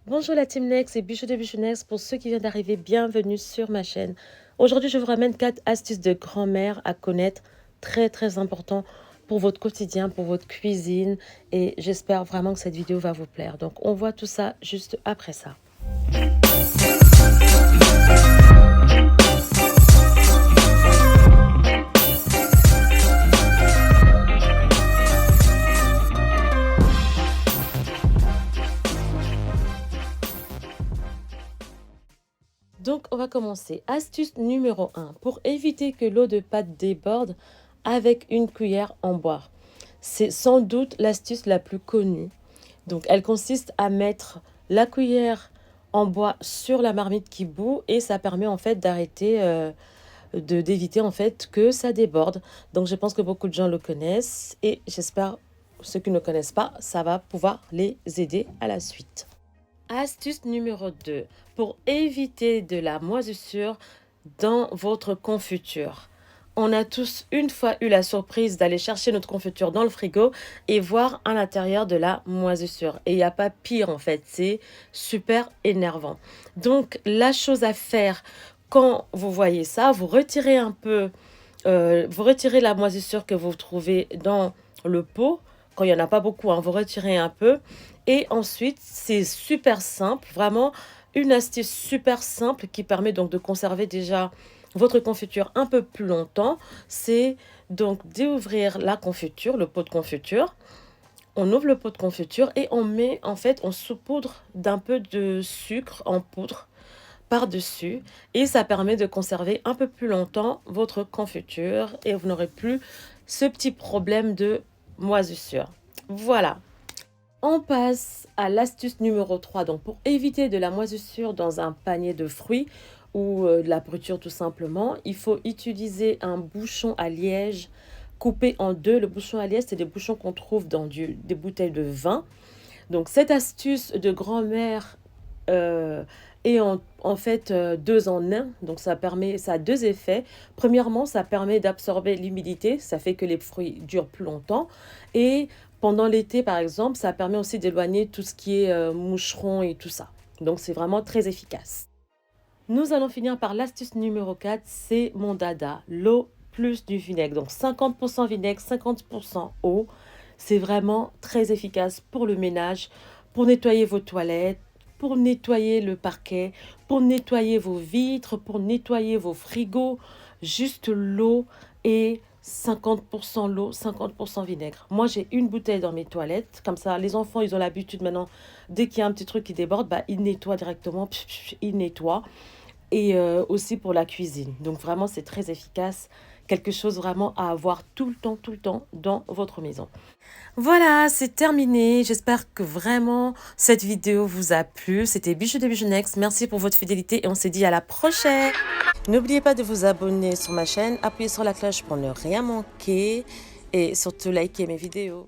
Bonjour la Team Next et Bijou de Bijou Next. Pour ceux qui viennent d'arriver, bienvenue sur ma chaîne. Aujourd'hui, je vous ramène 4 astuces de grand-mère à connaître, très important pour votre quotidien, pour votre cuisine. Et j'espère vraiment que cette vidéo va vous plaire. Donc, on voit tout ça juste après ça. Donc, on va commencer. Astuce numéro 1. Pour éviter que l'eau de pâte déborde avec une cuillère en bois. C'est sans doute l'astuce la plus connue. Donc, elle consiste à mettre la cuillère en bois sur la marmite qui bout et ça permet en fait d'arrêter, d'éviter en fait que ça déborde. Donc, je pense que beaucoup de gens le connaissent et j'espère ceux qui ne le connaissent pas, ça va pouvoir les aider à la suite. Astuce numéro 2. Pour éviter de la moisissure dans votre confiture. On a tous une fois eu la surprise d'aller chercher notre confiture dans le frigo et voir à l'intérieur de la moisissure. Et il n'y a pas pire en fait, c'est super énervant. Donc la chose à faire quand vous voyez ça, vous retirez un peu, vous retirez la moisissure que vous trouvez dans le pot. Quand il n'y en a pas beaucoup, hein, vous retirez un peu. Et ensuite, c'est super simple, vraiment une astuce super simple qui permet donc de conserver déjà votre confiture un peu plus longtemps. C'est donc d'ouvrir la confiture, le pot de confiture. On ouvre le pot de confiture et on met, en fait, on saupoudre d'un peu de sucre en poudre par-dessus et ça permet de conserver un peu plus longtemps votre confiture et vous n'aurez plus ce petit problème de moisissure. Voilà. On passe à l'astuce numéro 3. Donc, pour éviter de la moisissure dans un panier de fruits ou de la brûlure tout simplement, il faut utiliser un bouchon à liège coupé en deux. Le bouchon à liège, c'est des bouchons qu'on trouve dans des bouteilles de vin. Donc, cette astuce de grand-mère est en fait deux en un. Donc, ça a deux effets. Premièrement, ça permet d'absorber l'humidité. Ça fait que les fruits durent plus longtemps. Et pendant l'été, par exemple, ça permet aussi d'éloigner tout ce qui est moucherons et tout ça. Donc, c'est vraiment très efficace. Nous allons finir par l'astuce numéro 4, c'est mon dada, l'eau plus du vinaigre. Donc 50% vinaigre, 50% eau. C'est vraiment très efficace pour le ménage, pour nettoyer vos toilettes, pour nettoyer le parquet, pour nettoyer vos vitres, pour nettoyer vos frigos. Juste l'eau et 50% l'eau, 50% vinaigre. Moi, j'ai une bouteille dans mes toilettes. Comme ça, les enfants, ils ont l'habitude maintenant, dès qu'il y a un petit truc qui déborde, bah, ils nettoient directement. Ils nettoient. Et aussi pour la cuisine. Donc vraiment, c'est très efficace. Quelque chose vraiment à avoir tout le temps dans votre maison. Voilà, c'est terminé. J'espère que vraiment cette vidéo vous a plu. C'était Bijou de Bijou Next. Merci pour votre fidélité et on se dit à la prochaine. N'oubliez pas de vous abonner sur ma chaîne, appuyez sur la cloche pour ne rien manquer et surtout liker mes vidéos.